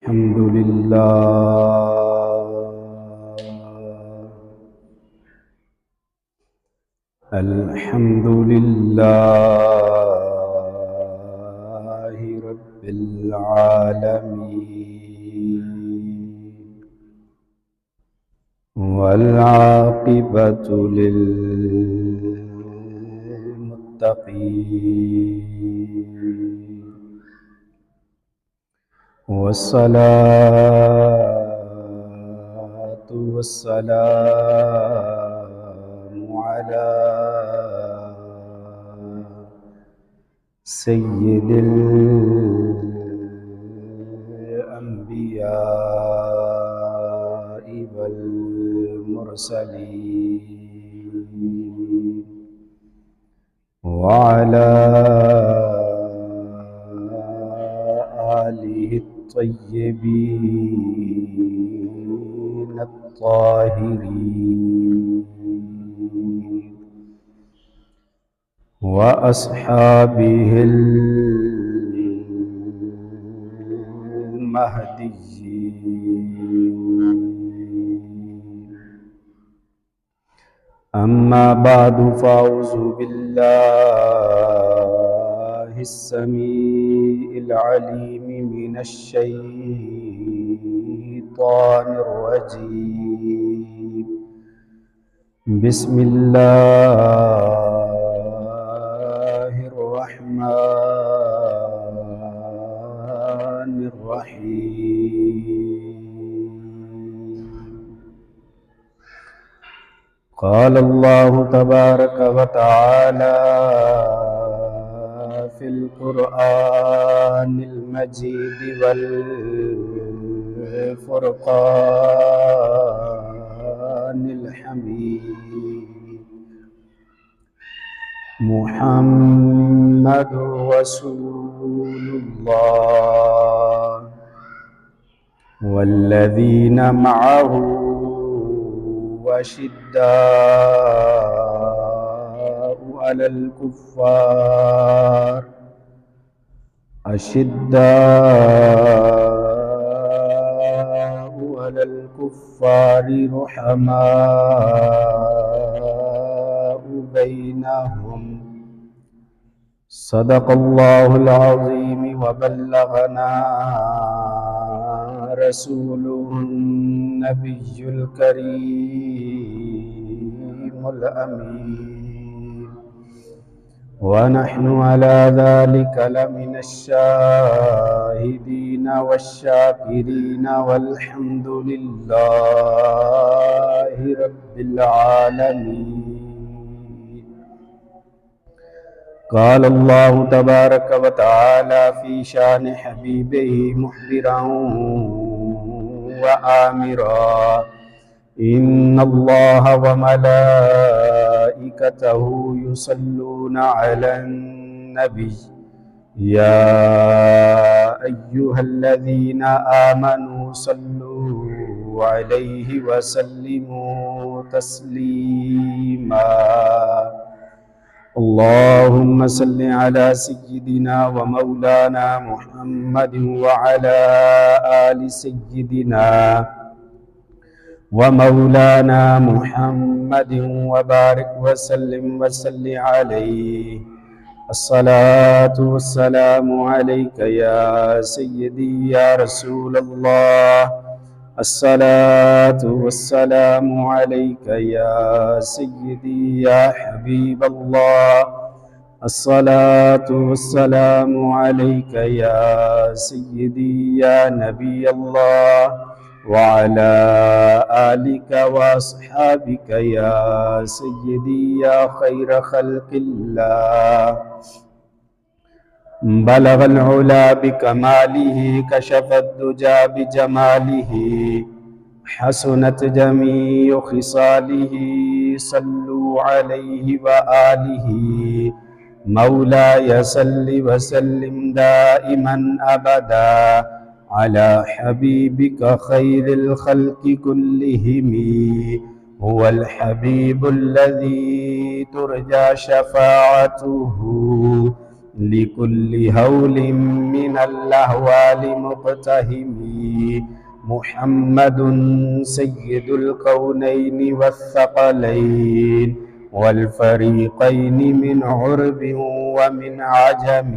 الحمد لله الحمد لله رب العالمين والعاقبة للمتقين والصلاة والسلام على سيد الأنبياء والمرسلين وعلى آله الطيبين الطاهرين وأصحابه المهديين. أما بعد فأعوذ بالله السميع العليم من الشيطان الرجيم. بسم الله الرحمن الرحيم. قال الله تبارك وتعالى في القرآن المجيد والفرقان الحميد: محمد رسول الله والذين معه أشداء على الكفار رحماء بينهم. صدق الله العظيم وبلغنا رسوله النبي الكريم الأمين، ونحن على ذلك لمن الشاهدين والشاكرين، والحمد لله رب العالمين. قال الله تبارك وتعالى في شان حبيبه مخبرا وآمرا: إن الله وملائكته يصلون على النبي يا أيها الذين آمنوا صلوا عليه وسلموا تسليما. اللهم صل على سيدنا ومولانا محمد وعلى آل سيدنا ومولانا محمد وبارك وسلم عليه. الصلاة والسلام عليك يا سيدي يا رسول الله، الصلاة والسلام عليك يا سيدي يا حبيب الله، الصلاة والسلام عليك يا سيدي يا نبي الله، وعلى آلك وأصحابك يا سيدي يا خير خلق الله. بلغ العلا بكماله، كشف الدجى بجماله، حسنت جميع خصاله. صلوا عليه وآله. مولاي صل وسلم دائما أبدا على حبيبك خير الخلق كلهم. هو الحبيب الذي ترجى شفاعته لكل هول من الأهوال مقتحم محمد سيد الكونين والثقلين والفريقين من عرب ومن عجم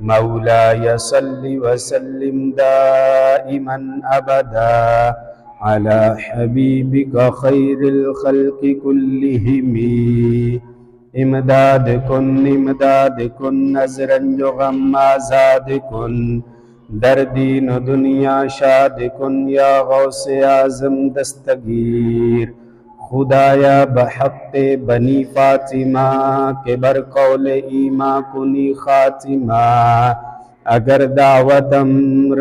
مولاي صل وسلم دائما أبدا على حبيبك خير الخلق كلهم امداد کن نظرا جو غم آزاد کن در دین و دنیا شاد کن یا غوث اعظم دستگیر خدایا بحق بنی فاطمہ کے بر قول ایما کنی خاتمہ اگر دعوتم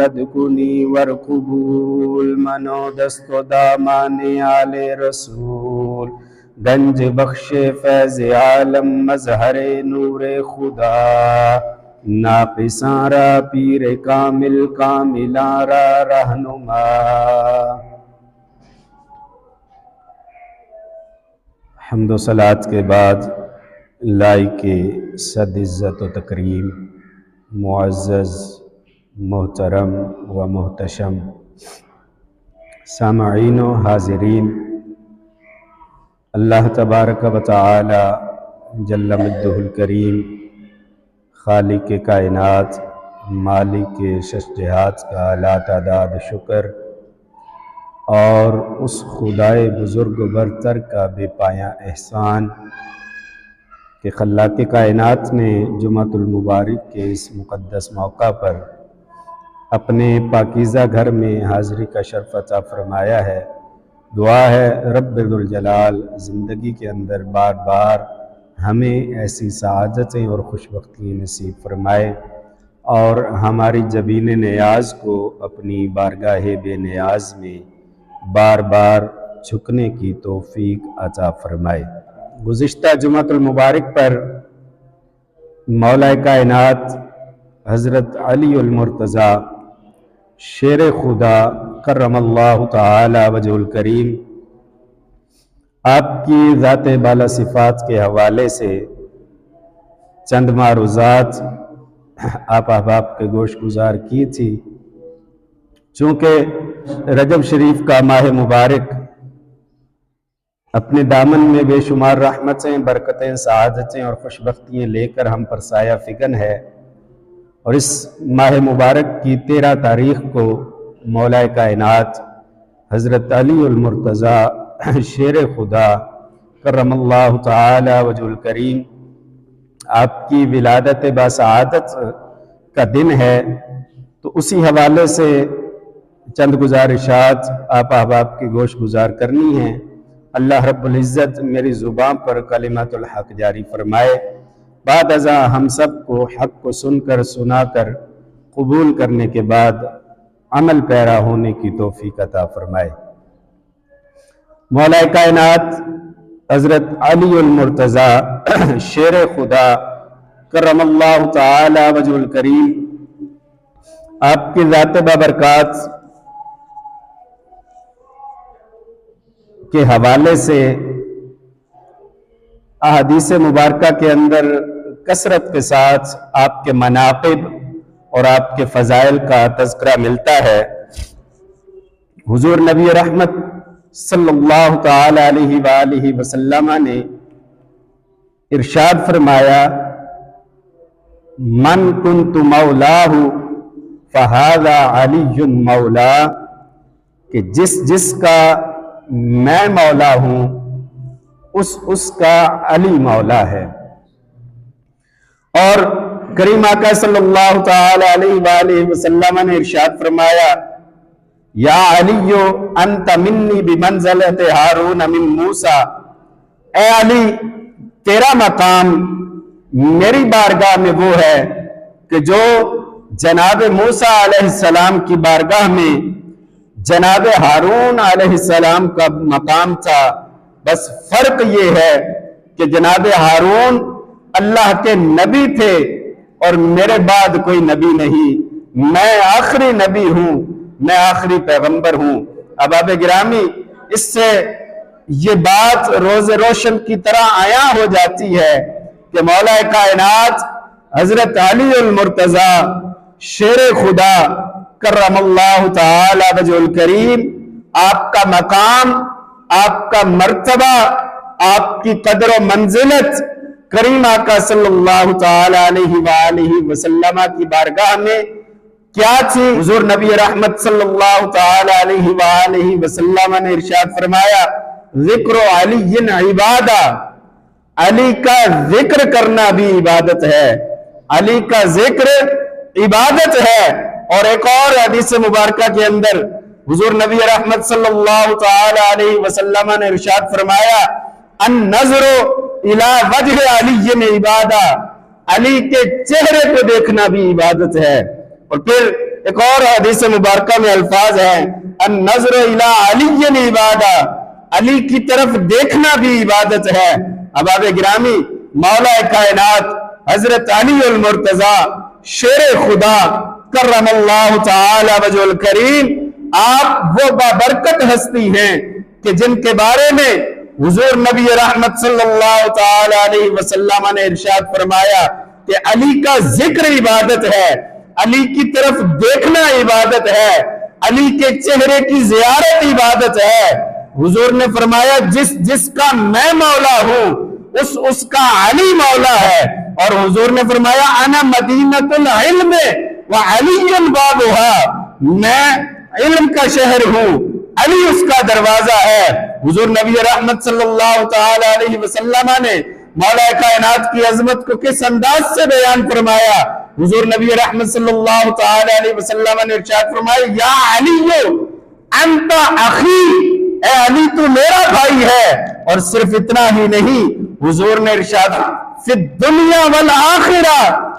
رد کنی ور قبول منو دست و دامان آل رسول گنج بخش فیض عالم مظہر نور خدا ناقصاں را پیر کامل کاملاں را رہنما۔ حمد و صلات کے بعد لائق صد عزت و تکریم معزز محترم و محتشم سامعین و حاضرین، اللہ تبارک و تعالی جل مجدہ الکریم خالق کائنات مالک شش جہات کا لا تعداد شکر اور اس خدائے بزرگ و برتر کا بے پایہ احسان کہ خلاق کائنات نے جمعۃ المبارک کے اس مقدس موقع پر اپنے پاکیزہ گھر میں حاضری کا شرف عطا فرمایا ہے۔ دعا ہے رب ذوالجلال زندگی کے اندر بار بار ہمیں ایسی سعادتیں اور خوشبختیاں نصیب فرمائے اور ہماری جبین نیاز کو اپنی بارگاہ بے نیاز میں بار بار جھکنے کی توفیق عطا فرمائے۔ گزشتہ جمعۃ المبارک پر مولا کائنات حضرت علی المرتضیٰ شیر خدا کرم اللہ تعالی وجہ الکریم آپ کی ذات بالا صفات کے حوالے سے چند معروضات آپ احباب کے گوش گزار کی تھی۔ چونکہ رجب شریف کا ماہ مبارک اپنے دامن میں بے شمار رحمتیں، برکتیں، سعادتیں اور خوشبختیاں لے کر ہم پر سایہ فگن ہے، اور اس ماہ مبارک کی 13 تاریخ کو مولا کائنات حضرت علی المرتضیٰ شیر خدا کرم اللہ تعالی وجہ الکریم آپ کی ولادت باسعادت کا دن ہے، تو اسی حوالے سے چند گزارشات آپ احباب کی گوش گزار کرنی ہیں۔ اللہ رب العزت میری زبان پر کلمات الحق جاری فرمائے، بعد ازاں ہم سب کو حق کو سن کر سنا کر قبول کرنے کے بعد عمل پیرا ہونے کی توفیق عطا فرمائے۔ مولا کائنات حضرت علی المرتضیٰ شیر خدا کرم اللہ تعالی وجہ الکریم آپ کی ذات بابرکات کے حوالے سے احادیث مبارکہ کے اندر کثرت کے ساتھ آپ کے مناقب اور آپ کے فضائل کا تذکرہ ملتا ہے۔ حضور نبی رحمت صلی اللہ تعالی علیہ وآلہ وسلم نے ارشاد فرمایا، من کنت مولاہ فہذا علی مولا، کہ جس کا میں مولا ہوں اس کا علی مولا ہے۔ اور کریم آقا صلی اللہ تعالی علیہ وآلہ وسلم نے ارشاد فرمایا، یا علی انت منی بمنزلت ہارون من موسیٰ، اے علی تیرا مقام میری بارگاہ میں وہ ہے کہ جو جناب موسیٰ علیہ السلام کی بارگاہ میں جناب ہارون علیہ السلام کا مقام تھا۔ بس فرق یہ ہے کہ جناب ہارون اللہ کے نبی تھے اور میرے بعد کوئی نبی نہیں، میں آخری نبی ہوں، میں آخری پیغمبر ہوں۔ احباب گرامی، اس سے یہ بات روز روشن کی طرح عیاں ہو جاتی ہے کہ مولا کائنات حضرت علی المرتضی شیر خدا کرم اللہ تعالی وجہ الکریم، آپ کا مقام، آپ کا مرتبہ، آپ کی قدر و منزلت کریم آقا صلی اللہ تعالی علیہ وآلہ وسلم کی بارگاہ میں کیا تھی؟ حضور نبی رحمت صلی اللہ تعالی علیہ وآلہ وسلم نے ارشاد فرمایا، ذکر علی عبادہ، علی کا ذکر کرنا بھی عبادت ہے، علی کا ذکر عبادت ہے۔ اور ایک اور حدیث مبارکہ کے اندر حضور نبی رحمت صلی اللہ تعالی علیہ وسلم نے ارشاد فرمایا، النظر الی وجہ علی عبادہ، علی کے چہرے کو دیکھنا بھی عبادت ہے۔ اور پھر ایک اور حدیث مبارکہ میں الفاظ ہیں، النظر الی علی عبادہ، علی کی طرف دیکھنا بھی عبادت ہے۔ احباب گرامی، مولا کائنات حضرت علی المرتضی شیر خدا کرم اللہ تعالی وجہ الکریم، آپ وہ بابرکت ہستی ہیں کہ جن کے بارے میں حضور نبی رحمت صلی اللہ تعالی علیہ وسلم نے ارشاد فرمایا کہ علی کا ذکر عبادت ہے، علی کی طرف دیکھنا عبادت ہے، علی کے چہرے کی زیارت عبادت ہے۔ حضور نے فرمایا جس کا میں مولا ہوں اس کا علی مولا ہے۔ اور حضور نے فرمایا انا مدینۃ العلم وعلی بابها، میں علم کا شہر ہوں، علی اس کا دروازہ ہے۔ حضور نبی رحمت صلی اللہ تعالی علیہ وسلم نے مولا کائنات کی عظمت کو کس انداز سے بیان فرمایا؟ حضور نبی رحمت صلی اللہ تعالی علیہ وسلم نے ارشاد فرمایا، یا علی انت اخی، اے علی تو میرا بھائی ہے۔ اور صرف اتنا ہی نہیں، حضور نے ارشاد فی الدنیا والآخرہ،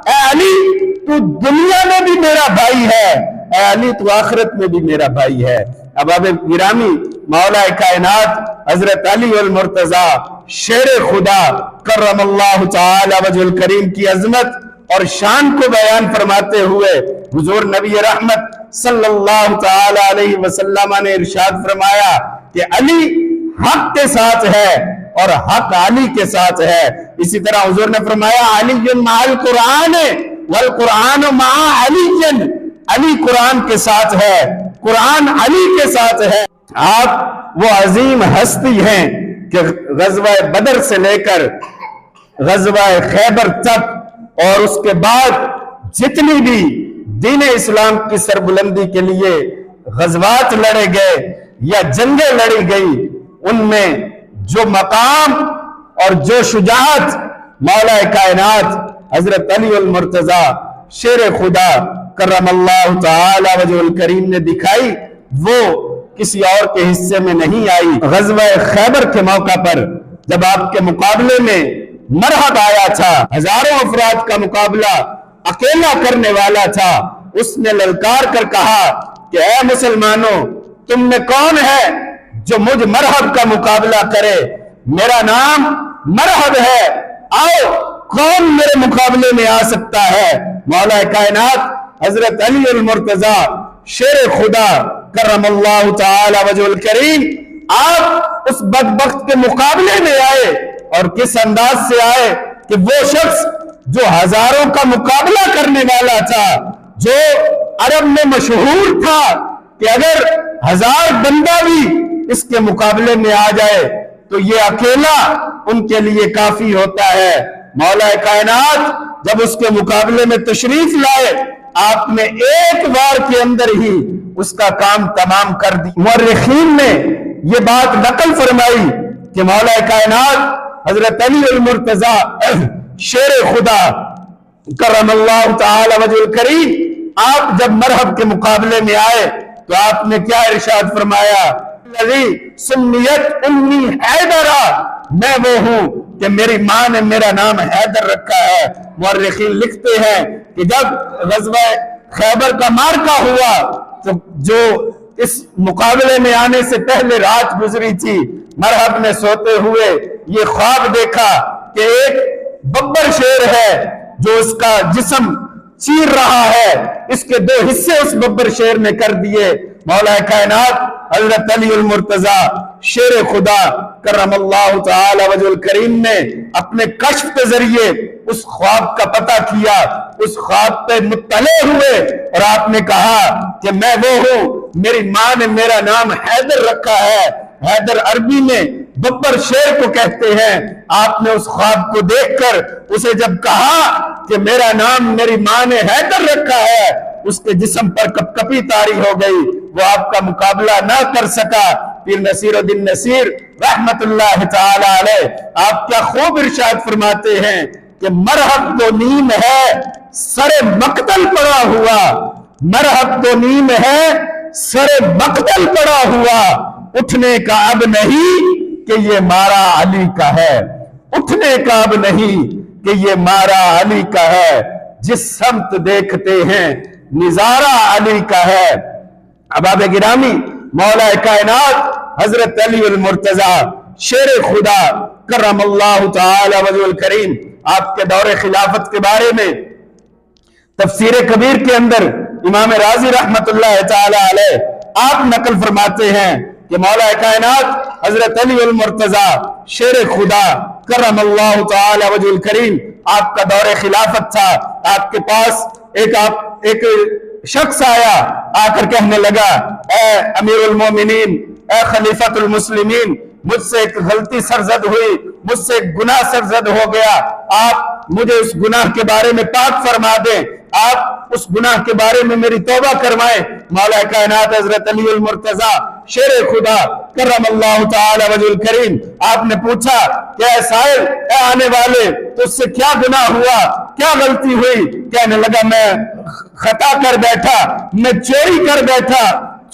اے علی تو دنیا میں بھی میرا بھائی ہے، اے علی تو آخرت میں بھی میرا بھائی ہے۔ احباب گرامی، مولا کائنات حضرت علی المرتضی شیر خدا کرم اللہ تعالی وجہ الکریم کی عظمت اور شان کو بیان فرماتے ہوئے حضور نبی رحمت صلی اللہ تعالی علیہ وسلم نے ارشاد فرمایا کہ علی حق کے ساتھ ہے اور حق علی کے ساتھ ہے۔ اسی طرح حضور نے فرمایا، علی مع القرآن والقرآن مع علی، علی قرآن کے ساتھ ہے، قرآن علی کے ساتھ ہے۔ آپ وہ عظیم ہستی ہیں کہ غزوہ بدر سے لے کر غزوہ خیبر تک اور اس کے بعد جتنی بھی دین اسلام کی سربلندی کے لیے غزوات لڑے گئے یا جنگیں لڑی گئی، ان میں جو مقام اور جو شجاعت مولا کائنات حضرت علی المرتضی شیر خدا کرم اللہ تعالی وجہ الکریم نے دکھائی، وہ کسی اور کے حصے میں نہیں آئی۔ غزوہ خیبر کے موقع پر جب آپ کے مقابلے میں مرحب آیا تھا، ہزاروں افراد کا مقابلہ اکیلا کرنے والا تھا، اس نے للکار کر کہا کہ اے مسلمانوں، تم میں کون ہے جو مجھ مرحب کا مقابلہ کرے؟ میرا نام مرحب ہے، آؤ کون میرے مقابلے میں آ سکتا ہے؟ مولا کائنات حضرت علی المرتضی شیر خدا کرم اللہ تعالی وجہ الکریم آپ اس بدبخت کے مقابلے میں آئے، اور کس انداز سے آئے کہ وہ شخص جو ہزاروں کا مقابلہ کرنے والا تھا، جو عرب میں مشہور تھا کہ اگر 1000 بندہ بھی اس کے مقابلے میں آ جائے تو یہ اکیلا ان کے لیے کافی ہوتا ہے۔ مولا کائنات جب اس کے مقابلے میں تشریف لائے، آپ نے ایک بار کے اندر ہی اس کا کام تمام کر دی۔ مورخین نے یہ بات نقل فرمائی کہ مولا کائنات حضرت علی المرتضی شیر خدا کرم اللہ تعالی وجہ الکریم آپ جب مرحب کے مقابلے میں آئے تو آپ نے کیا ارشاد فرمایا؟ سمیت امی حیدرہ، میں وہ ہوں کہ میری ماں نے میرا نام حیدر رکھا ہے۔ مورخین لکھتے ہیں کہ جب غزوہ خیبر کا مارکہ ہوا تو جو اس مقابلے میں آنے سے پہلے رات گزری تھی، مرحب نے سوتے ہوئے یہ خواب دیکھا کہ ایک ببر شیر ہے جو اس کا جسم چیر رہا ہے، اس کے 2 حصے اس ببر شیر نے کر دیے، مولا کائنات حضرت علی المرتضی شیر خدا کرم اللہ تعالی وجہ الکریم نے اپنے کشف کے ذریعے اس خواب کا پتہ کیا، اس خواب پہ مطلع ہوئے اور آپ نے کہا کہ میں وہ ہوں، میری ماں نے میرا نام حیدر رکھا ہے، حیدر عربی میں ببر شیر کو کہتے ہیں۔ آپ نے اس خواب کو دیکھ کر اسے جب کہا کہ میرا نام میری ماں نے حیدر رکھا ہے، اس کے جسم پر کپ کپی طاری ہو گئی، وہ آپ کا مقابلہ نہ کر سکا۔ پیر نصیر الدین نصیر رحمت اللہ تعالی علیہ آپ کیا خوب ارشاد فرماتے ہیں کہ مرحب تو نیم ہے سر مقتل پڑا ہوا، مرحب تو نیم ہے سر مقتل پڑا ہوا، اٹھنے کا اب نہیں کہ یہ مارا علی کا ہے، اٹھنے کا اب نہیں کہ یہ مارا علی کا ہے، جس سمت دیکھتے ہیں نظارہ علی کا ہے۔ احباب گرامی، مولا کائنات حضرت علی المرتضی شیر خدا کرم اللہ تعالی وجہ الکریم آپ کے دور خلافت کے بارے میں تفسیر کبیر کے اندر امام رازی رحمت اللہ تعالی علیہ آپ نقل فرماتے ہیں کہ مولا کائنات حضرت علی المرتضی شیر خدا کرم اللہ تعالی وجہ الکریم آپ کا دور خلافت تھا۔ آپ کے پاس ایک شخص آیا، آ کر کہنے لگا اے امیر المومنین، اے خلیفۃ المسلمین، مجھ سے ایک غلطی سرزد ہوئی، مجھ سے ایک گناہ سرزد ہو گیا، آپ مجھے اس گناہ کے بارے میں پاک فرما دیں، آپ اس گناہ کے بارے میں میری توبہ کروائیں۔ مولا کائنات حضرت علی المرتضی شیر خدا کرم اللہ تعالی وجہ الکریم آپ نے پوچھا کہ اے سائل، اے آنے والے، تو اس سے کیا گناہ ہوا، کیا غلطی ہوئی؟ کہنے لگا میں خطا کر بیٹھا، میں چوری کر بیٹھا،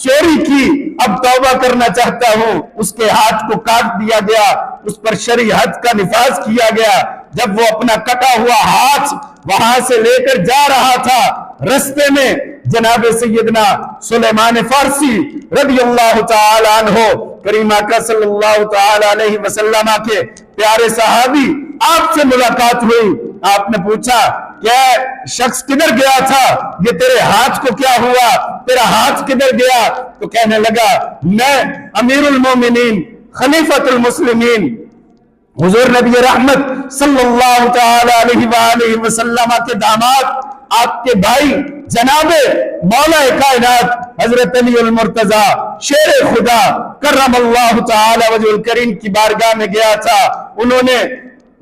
چوری کی، اب توبہ کرنا چاہتا ہوں۔ اس کے ہاتھ کو کاٹ دیا گیا، اس پر شرعی حد کا نفاذ کیا گیا۔ جب وہ اپنا کٹا ہوا ہاتھ وہاں سے لے کر جا رہا تھا، رستے میں جناب سیدنا سلیمان فارسی رضی اللہ تعالی عنہ کریم آقا صلی اللہ تعالی علیہ وسلم کے پیارے صحابی آپ سے ملاقات ہوئی۔ آپ نے پوچھا کہ شخص کدھر گیا تھا، یہ تیرے ہاتھ کو کیا ہوا، تیرا ہاتھ کدھر گیا؟ تو کہنے لگا میں امیر المومنین خلیفۃ المسلمین حضور نبی رحمت صلی اللہ تعالی علیہ وآلہ وسلم کے داماد، آپ کے بھائی جناب مولا کائنات حضرت علی المرتضی شیر خدا کرم اللہ تعالی وجہ الکریم کی بارگاہ میں گیا تھا۔ انہوں نے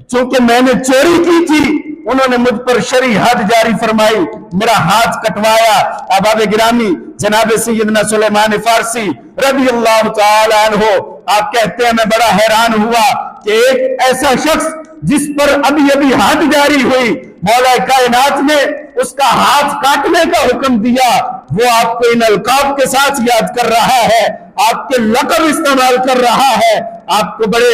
چونکہ میں نے چوری کی تھی، انہوں نے مجھ پر شرعی حد جاری فرمائی، میرا ہاتھ کٹوایا۔ احباب گرامی، جناب سیدنا سلیمان فارسی رضی اللہ تعالی عنہ آپ کہتے ہیں میں بڑا حیران ہوا کہ ایک ایسا شخص جس پر ابھی ابھی حد جاری ہوئی، مولا کائنات نے اس کا ہاتھ کاٹنے کا حکم دیا، وہ آپ کو ان القاب کے ساتھ یاد کر رہا ہے، آپ کے لقب استعمال کر رہا ہے، آپ کو بڑے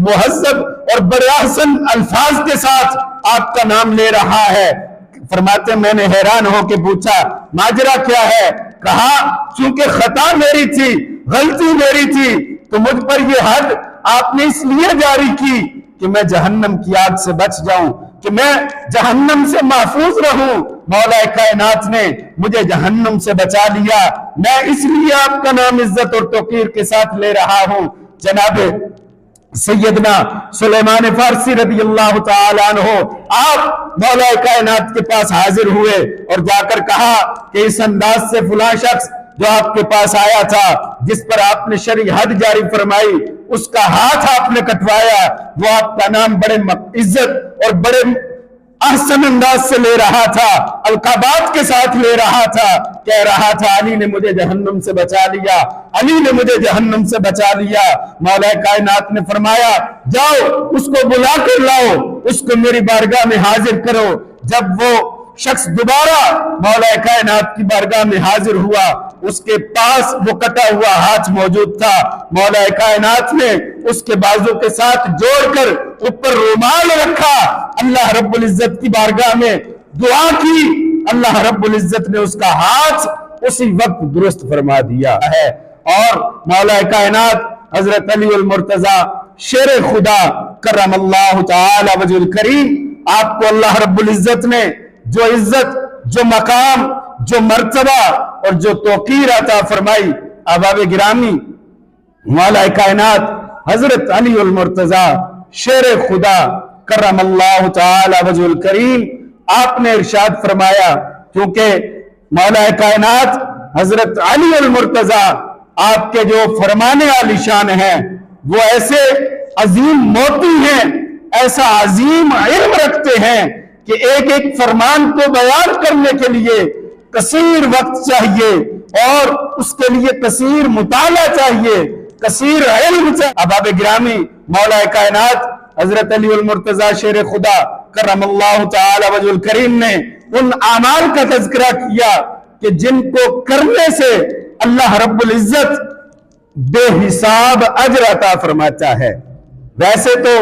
مہذب اور بڑے احسن الفاظ کے ساتھ آپ کا نام لے رہا ہے۔ فرماتے میں نے حیران ہو کے پوچھا ماجرا کیا ہے؟ کہا چونکہ خطا میری تھی، غلطی میری تھی، تو مجھ پر یہ حد آپ نے اس لیے جاری کی کہ میں جہنم کی آگ سے بچ جاؤں، کہ میں جہنم سے محفوظ رہوں۔ مولا کائنات نے مجھے جہنم سے بچا لیا، میں اس لیے آپ کا نام عزت اور توقیر کے ساتھ لے رہا ہوں۔ جناب سیدنا سلیمان فارسی رضی اللہ تعالی عنہ آپ مولا کائنات کے پاس حاضر ہوئے اور جا کر کہا کہ اس انداز سے فلاں شخص جو آپ کے پاس آیا تھا، جس پر آپ نے شرعی حد جاری فرمائی، اس کا ہاتھ آپ نے کٹوایا، وہ آپ کا نام بڑے عزت اور بڑے احسن انداز سے لے رہا تھا، القابات کے ساتھ لے رہا تھا، کہہ رہا تھا علی نے مجھے جہنم سے بچا لیا، علی نے مجھے جہنم سے بچا لیا۔ مولا کائنات نے فرمایا جاؤ اس کو بلا کر لاؤ، اس کو میری بارگاہ میں حاضر کرو۔ جب وہ شخص دوبارہ مولا کائنات کی بارگاہ میں حاضر ہوا، اس کے پاس وہ کٹا ہوا ہاتھ موجود تھا۔ مولا کائنات نے اس کے بازو کے ساتھ جوڑ کر اوپر رومال رکھا، اللہ رب العزت کی بارگاہ میں دعا کی، اللہ رب العزت نے اس کا ہاتھ اسی وقت درست فرما دیا ہے۔ اور مولا کائنات حضرت علی المرتضی شیر خدا کرم اللہ تعالی وجہ الکریم آپ کو اللہ رب العزت نے جو عزت، جو مقام، جو مرتبہ اور جو توقیر عطا فرمائی احباب گرامی مولا کائنات حضرت علی المرتضی شیر خدا کرم اللہ تعالی وجہ الکریم آپ نے ارشاد فرمایا، کیونکہ مولا کائنات حضرت علی المرتضی آپ کے جو فرمانے عالی شان ہیں وہ ایسے عظیم موتی ہیں، ایسا عظیم علم رکھتے ہیں کہ ایک ایک فرمان کو بیان کرنے کے لیے کثیر وقت چاہیے اور اس کے لیے کثیر مطالعہ چاہیے، کثیر علم چاہیے۔ احباب گرامی مولا کائنات حضرت علی المرتضی شیر خدا کرم اللہ تعالی وجہ الکریم نے ان اعمال کا تذکرہ کیا کہ جن کو کرنے سے اللہ رب العزت بے حساب اجر عطا فرماتا ہے۔ ویسے تو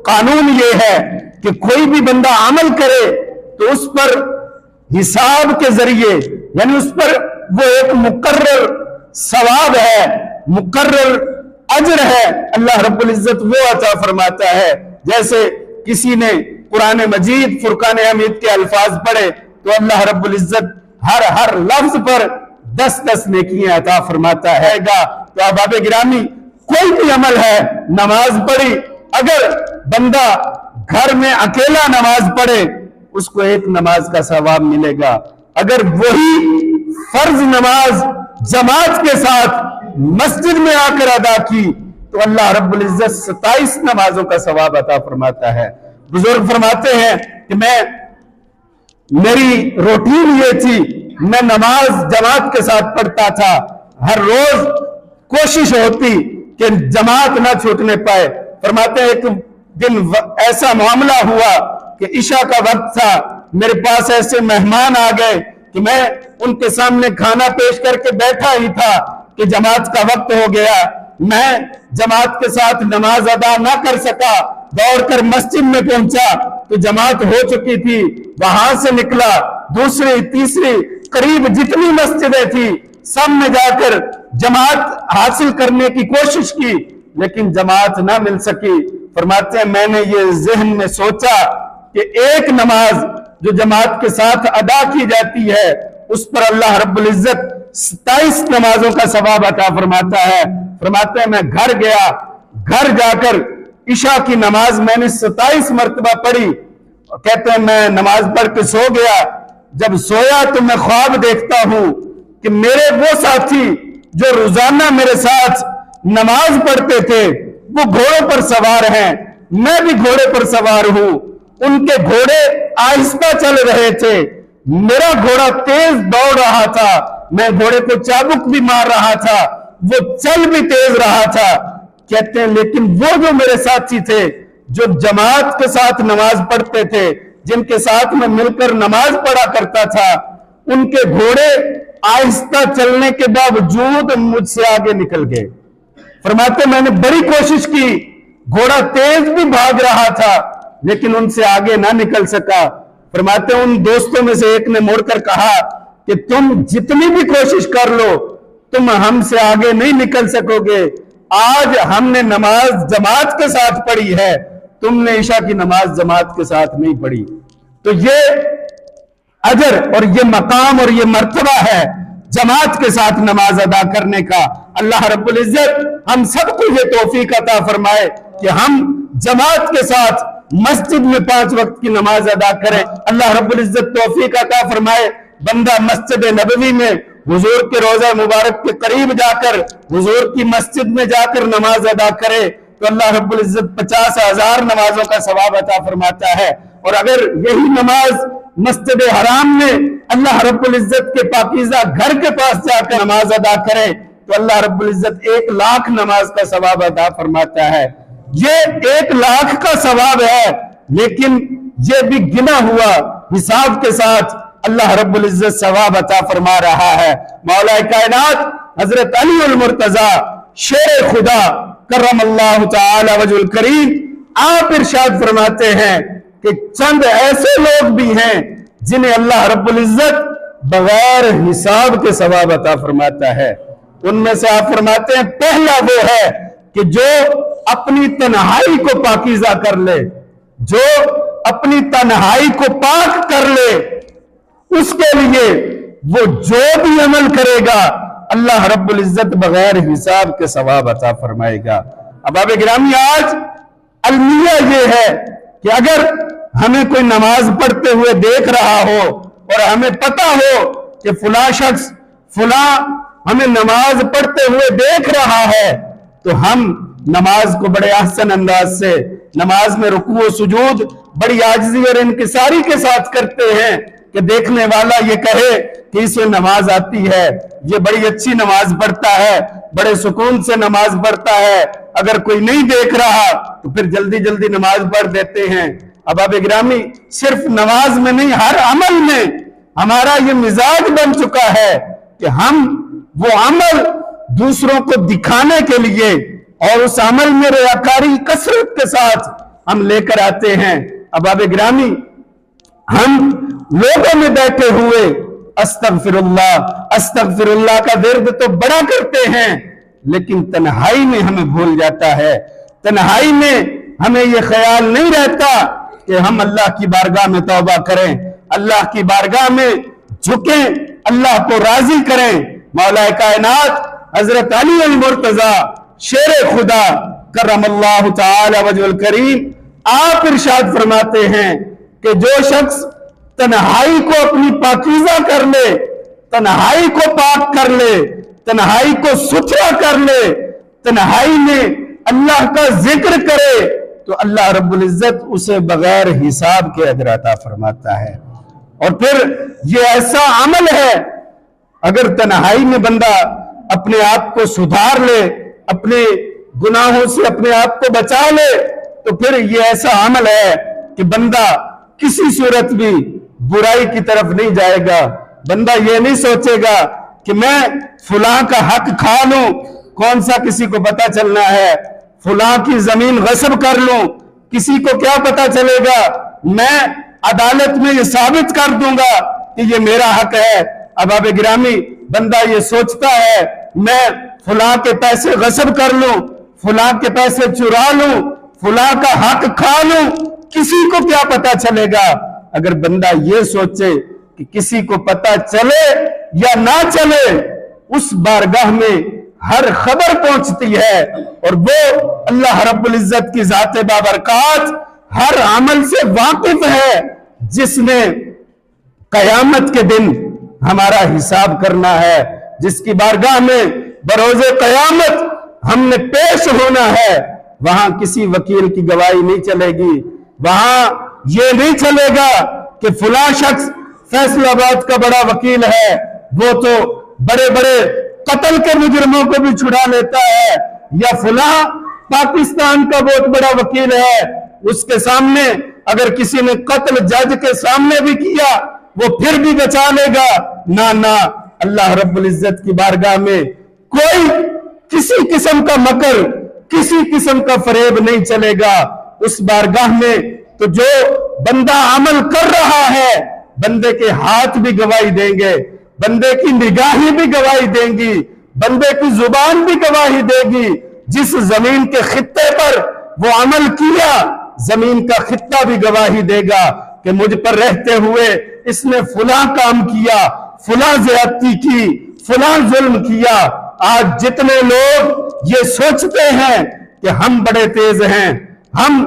قانون یہ ہے کہ کوئی بھی بندہ عمل کرے تو اس پر حساب کے ذریعے، یعنی اس پر وہ ایک مقرر ثواب ہے، مقرر اجر ہے، اللہ رب العزت وہ عطا فرماتا ہے۔ جیسے کسی نے قرآن مجید فرقان حمید کے الفاظ پڑھے تو اللہ رب العزت ہر لفظ پر 10 نیکیاں عطا فرماتا ہے گا۔ تو احباب گرامی کوئی بھی عمل ہے، نماز پڑھی، اگر بندہ گھر میں اکیلا نماز پڑھے اس کو ایک نماز کا ثواب ملے گا، اگر وہی فرض نماز جماعت کے ساتھ مسجد میں آ کر ادا کی تو اللہ رب العزت 27 نمازوں کا ثواب عطا فرماتا ہے۔ بزرگ فرماتے ہیں کہ میری روٹین یہ تھی، میں نماز جماعت کے ساتھ پڑھتا تھا، ہر روز کوشش ہوتی کہ جماعت نہ چھوٹنے پائے۔ فرماتے ہیں ایک دن ایسا معاملہ ہوا کہ عشاء کا وقت تھا، میرے پاس ایسے مہمان آ گئے کہ میں ان کے سامنے کھانا پیش کر کے بیٹھا ہی تھا کہ جماعت کا وقت ہو گیا، میں جماعت کے ساتھ نماز ادا نہ کر سکا، دوڑ کر مسجد میں پہنچا تو جماعت ہو چکی تھی، وہاں سے نکلا دوسری تیسری قریب جتنی مسجدیں تھی سب میں جا کر جماعت حاصل کرنے کی کوشش کی لیکن جماعت نہ مل سکی۔ فرماتے ہیں میں نے یہ ذہن میں سوچا کہ ایک نماز جو جماعت کے ساتھ ادا کی جاتی ہے اس پر اللہ رب العزت 27 نمازوں کا ثواب عطا فرماتا ہے۔ فرماتے ہیں میں گھر گیا، گھر جا کر عشاء کی نماز میں نے 27 مرتبہ پڑھی، کہتے ہیں میں نماز پڑھ کے سو گیا، جب سویا تو میں خواب دیکھتا ہوں کہ میرے وہ ساتھی جو روزانہ میرے ساتھ نماز پڑھتے تھے وہ گھوڑوں پر سوار ہیں، میں بھی گھوڑے پر سوار ہوں، ان کے گھوڑے آہستہ چل رہے تھے، میرا گھوڑا تیز دوڑ رہا تھا، میں گھوڑے کو چابک بھی مار رہا تھا، وہ چل بھی تیز رہا تھا۔ کہتے ہیں لیکن وہ جو میرے ساتھی تھے جو جماعت کے ساتھ نماز پڑھتے تھے، جن کے ساتھ میں مل کر نماز پڑھا کرتا تھا، ان کے گھوڑے آہستہ چلنے کے باوجود مجھ سے آگے نکل گئے۔ فرماتے میں نے بڑی کوشش کی، گھوڑا تیز بھی بھاگ رہا تھا لیکن ان سے آگے نہ نکل سکا۔ فرماتے ان دوستوں میں سے ایک نے مڑ کر کہا کہ تم جتنی بھی کوشش کر لو تم ہم سے آگے نہیں نکل سکو گے، آج ہم نے نماز جماعت کے ساتھ پڑھی ہے، تم نے عشاء کی نماز جماعت کے ساتھ نہیں پڑھی۔ تو یہ اجر اور یہ مقام اور یہ مرتبہ ہے جماعت کے ساتھ نماز ادا کرنے کا۔ اللہ رب العزت ہم سب کو یہ توفیق عطا فرمائے کہ ہم جماعت کے ساتھ مسجد میں 5 وقت کی نماز ادا کریں۔ اللہ رب العزت توفیق عطا فرمائے بندہ مسجد نبوی میں حضور کے روضہ مبارک کے قریب جا کر حضور کی مسجد میں جا کر نماز ادا کرے تو اللہ رب العزت 50,000 نمازوں کا ثواب عطا فرماتا ہے، اور اگر یہی نماز مسجد حرام میں اللہ رب العزت کے پاکیزہ گھر کے پاس جا کر نماز ادا کرے تو اللہ رب العزت 1,00,000 نماز کا ثواب عطا فرماتا ہے۔ یہ 1,00,000 کا ثواب ہے لیکن یہ بھی گنا ہوا حساب کے ساتھ اللہ رب العزت ثواب عطا فرما رہا ہے۔ مولا کائنات حضرت علی المرتضی شیر خدا کرم اللہ تعالی وجہ الکریم آپ ارشاد فرماتے ہیں کہ چند ایسے لوگ بھی ہیں جنہیں اللہ رب العزت بغیر حساب کے ثواب عطا فرماتا ہے۔ ان میں سے آپ فرماتے ہیں پہلا وہ ہے کہ جو اپنی تنہائی کو پاکیزہ کر لے، جو اپنی تنہائی کو پاک کر لے، اس کے لیے وہ جو بھی عمل کرے گا اللہ رب العزت بغیر حساب کے ثواب عطا فرمائے گا۔ احباب گرامی، آج المیہ یہ ہے کہ اگر ہمیں کوئی نماز پڑھتے ہوئے دیکھ رہا ہو اور ہمیں پتا ہو کہ فلاں شخص فلاں ہمیں نماز پڑھتے ہوئے دیکھ رہا ہے تو ہم نماز کو بڑے احسن انداز سے، نماز میں رکوع و سجود بڑی عاجزی اور انکساری کے ساتھ کرتے ہیں کہ دیکھنے والا یہ کہے کہ اسے نماز آتی ہے، یہ بڑی اچھی نماز پڑھتا ہے، بڑے سکون سے نماز پڑھتا ہے۔ اگر کوئی نہیں دیکھ رہا تو پھر جلدی جلدی نماز پڑھ دیتے ہیں۔ احباب گرامی، صرف نماز میں نہیں، ہر عمل میں ہمارا یہ مزاج بن چکا ہے کہ ہم وہ عمل دوسروں کو دکھانے کے لیے اور اس عمل میں ریاکاری کثرت کے ساتھ ہم لے کر آتے ہیں۔ احباب گرامی، ہم لوگوں میں بیٹھے ہوئے استغفر اللہ کا ورد تو بڑا کرتے ہیں، لیکن تنہائی میں ہمیں بھول جاتا ہے، تنہائی میں ہمیں یہ خیال نہیں رہتا کہ ہم اللہ کی بارگاہ میں توبہ کریں، اللہ کی بارگاہ میں جھکیں، اللہ کو راضی کریں۔ مولا کائنات حضرت علی المرتضی شیر خدا کرم اللہ تعالی وجہ الکریم آپ ارشاد فرماتے ہیں کہ جو شخص تنہائی کو اپنی پاکیزہ کر لے، تنہائی کو پاک کر لے، تنہائی کو ستھرا کر لے، تنہائی میں اللہ کا ذکر کرے تو اللہ رب العزت اسے بغیر حساب کے اجر عطا فرماتا ہے۔ اور پھر یہ ایسا عمل ہے، اگر تنہائی میں بندہ اپنے آپ کو سدھار لے، اپنے گناہوں سے اپنے آپ کو بچا لے، تو پھر یہ ایسا عمل ہے کہ بندہ کسی صورت بھی برائی کی طرف نہیں جائے گا۔ بندہ یہ نہیں سوچے گا کہ میں فلاں کا حق کھا لوں، کون سا کسی کو پتا چلنا ہے، فلاں کی زمین غصب کر لوں، کسی کو کیا پتا چلے گا، میں عدالت میں یہ ثابت کر دوں گا کہ یہ میرا حق ہے۔ احباب گرامی، بندہ یہ سوچتا ہے میں فلاں کے پیسے غصب کر لوں، فلاں کے پیسے چرا لوں، فلاں کا حق کھا لوں، کسی کو کیا پتا چلے گا۔ اگر بندہ یہ سوچے کہ کسی کو پتا چلے یا نہ چلے، اس بارگاہ میں ہر خبر پہنچتی ہے، اور وہ اللہ رب العزت کی ذات بابرکات ہر عمل سے واقف ہے، جس نے قیامت کے دن ہمارا حساب کرنا ہے، جس کی بارگاہ میں بروز قیامت ہم نے پیش ہونا ہے۔ وہاں کسی وکیل کی گواہی نہیں چلے گی، وہاں یہ نہیں چلے گا کہ فلاں شخص فیصل آباد کا بڑا وکیل ہے، وہ تو بڑے بڑے قتل کے مجرموں کو بھی چھڑا لیتا ہے، یا فلاں پاکستان کا بہت بڑا وکیل ہے، اس کے سامنے اگر کسی نے قتل جج کے سامنے بھی کیا وہ پھر بھی بچا لے گا۔ نہ، اللہ رب العزت کی بارگاہ میں کوئی کسی قسم کا مکر، کسی قسم کا فریب نہیں چلے گا۔ اس بارگاہ میں تو جو بندہ عمل کر رہا ہے، بندے کے ہاتھ بھی گواہی دیں گے، بندے کی نگاہیں بھی گواہی دیں گی، بندے کی زبان بھی گواہی دے گی۔ جس زمین کے خطے پر وہ عمل کیا، زمین کا خطہ بھی گواہی دے گا کہ مجھ پر رہتے ہوئے اس نے فلاں کام کیا، فلاں زیادتی کی، فلاں ظلم کیا۔ آج جتنے لوگ یہ سوچتے ہیں کہ ہم بڑے تیز ہیں، ہم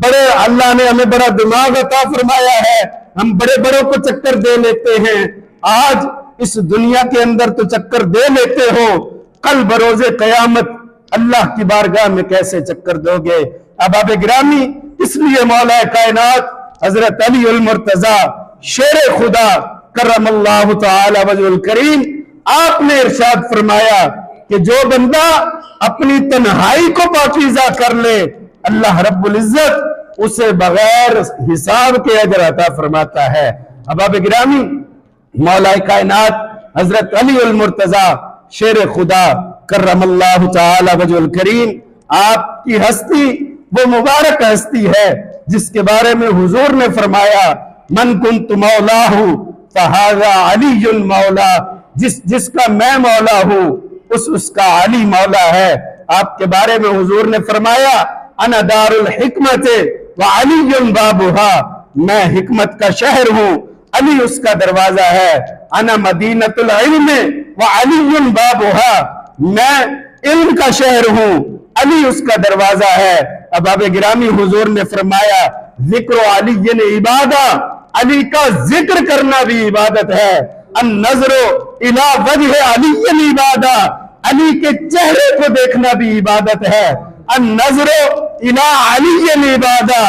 بڑے، اللہ نے ہمیں بڑا دماغ عطا فرمایا ہے، ہم بڑے بڑوں کو چکر دے لیتے ہیں، آج اس دنیا کے اندر تو چکر دے لیتے ہو، کل بروز قیامت اللہ کی بارگاہ میں کیسے چکر دو گے؟ احباب گرامی، اس لیے مولا کائنات حضرت علی المرتضی شیر خدا کرم اللہ تعالی وجہ الکریم آپ نے ارشاد فرمایا کہ جو بندہ اپنی تنہائی کو پاکیزہ کر لے، اللہ رب العزت اسے بغیر حساب کے اجر عطا فرماتا ہے۔ احباب گرامی، مولا کائنات حضرت علی المرتضی شیر خدا کرم اللہ تعالی وجہ الکریم آپ کی ہستی وہ مبارک ہستی ہے جس کے بارے میں حضور نے فرمایا من کنت مولاہ فہذا علی مولا، جس کا میں مولا ہوں اس کا علی مولا ہے۔ آپ کے بارے میں حضور نے فرمایا انا دار الحکمت وعلی بابھا، میں حکمت کا شہر ہوں علی اس کا دروازہ ہے، انا مدینۃ العلم وعلی بابھا، میں علم کا شہر ہوں، علی اس کا دروازہ ہے۔ احباب گرامی، حضور نے فرمایا ذکر علی عبادہ، علی کا ذکر کرنا بھی عبادت ہے۔ النظر الی وجہ علی عبادہ، علی کے چہرے کو دیکھنا بھی عبادت ہے۔ النظر الی علی عبادہ،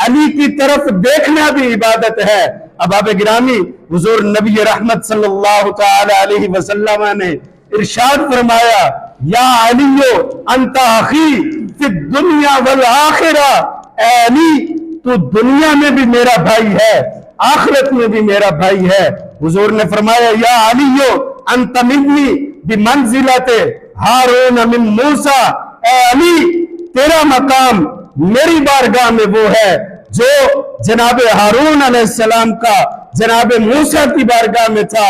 علی کی طرف دیکھنا بھی عبادت ہے۔ احباب گرامی، حضور نبی رحمت صلی اللہ تعالی علیہ وسلم نے ارشاد فرمایا یا علی انت اخی فی الدنیا والآخرہ، اے علی تو دنیا میں بھی میرا بھائی ہے، آخرت میں بھی میرا بھائی ہے۔ حضور نے فرمایا یا علی انت منی بمنزلت ہارون من موسیٰ، اے علی تیرا مقام میری بارگاہ میں وہ ہے جو جناب ہارون علیہ السلام کا جناب موسیٰ کی بارگاہ میں تھا۔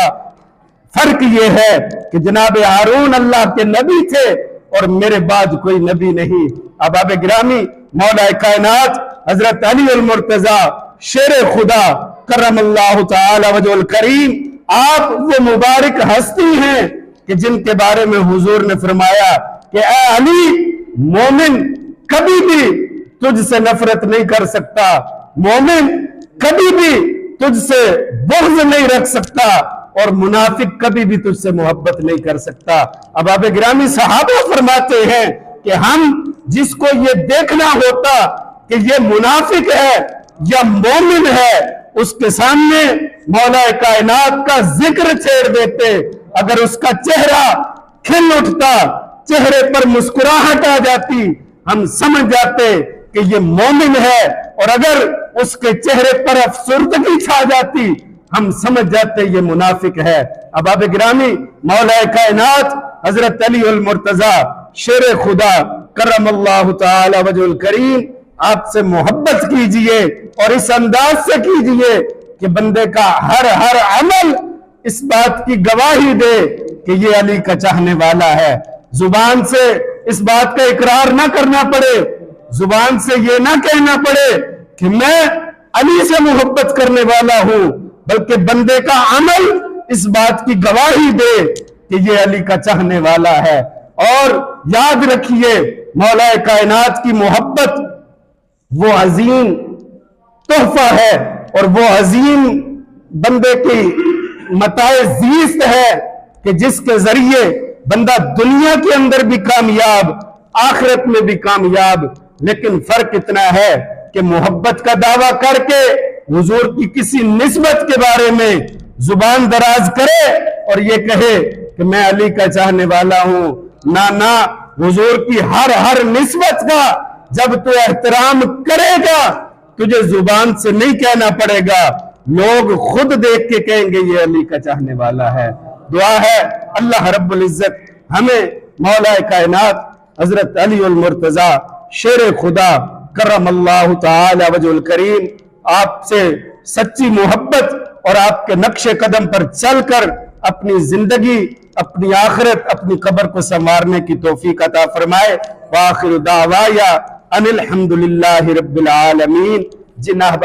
فرق یہ ہے کہ جناب ہارون اللہ کے نبی تھے اور میرے بعد کوئی نبی نہیں۔ احباب گرامی، مولا کائنات حضرت علی المرتضیٰ شیر خدا کرم اللہ تعالی وجہ الکریم، آپ وہ مبارک ہستی ہیں کہ جن کے بارے میں حضور نے فرمایا کہ اے علی، مومن کبھی بھی تجھ سے نفرت نہیں کر سکتا، مومن کبھی بھی تجھ سے بغض نہیں رکھ سکتا، اور منافق کبھی بھی تجھ سے محبت نہیں کر سکتا۔ احباب گرامی، صحابہ فرماتے ہیں کہ ہم جس کو یہ دیکھنا ہوتا کہ یہ منافق ہے یا مومن ہے، اس کے سامنے مولا کائنات کا ذکر چھیڑ دیتے، اگر اس کا چہرہ کھل اٹھتا، چہرے پر مسکراہٹ آ جاتی، ہم سمجھ جاتے کہ یہ مومن ہے، اور اگر اس کے چہرے پر افسردگی چھا جاتی، ہم سمجھ جاتے یہ منافق ہے۔ احباب گرامی، مولا کائنات حضرت علی المرتضیٰ شیر خدا کرم اللہ تعالی وجہ الکریم آپ سے محبت کیجئے، اور اس انداز سے کیجئے کہ بندے کا ہر عمل اس بات کی گواہی دے کہ یہ علی کا چاہنے والا ہے۔ زبان سے اس بات کا اقرار نہ کرنا پڑے، زبان سے یہ نہ کہنا پڑے کہ میں علی سے محبت کرنے والا ہوں، بلکہ بندے کا عمل اس بات کی گواہی دے کہ یہ علی کا چاہنے والا ہے۔ اور یاد رکھیے، مولا کائنات کی محبت وہ عظیم تحفہ ہے، اور وہ عظیم بندے کی متاع زیست ہے کہ جس کے ذریعے بندہ دنیا کے اندر بھی کامیاب، آخرت میں بھی کامیاب۔ لیکن فرق اتنا ہے کہ محبت کا دعویٰ کر کے حضور کی کسی نسبت کے بارے میں زبان دراز کرے اور یہ کہے کہ میں علی کا چاہنے والا ہوں، نہ حضور کی ہر نسبت کا جب تو احترام کرے گا، تجھے زبان سے نہیں کہنا پڑے گا، لوگ خود دیکھ کے کہیں گے یہ علی کا چاہنے والا ہے۔ دعا ہے اللہ رب العزت ہمیں مولا کائنات حضرت علی المرتضیٰ شیر خدا کرم اللہ تعالی وجہ الکریم آپ سے سچی محبت اور آپ کے نقش قدم پر چل کر اپنی زندگی، اپنی آخرت، اپنی قبر کو سنوارنے کی توفیق عطا فرمائے۔ وآخر دعوایا ان الحمدللہ رب العالمین۔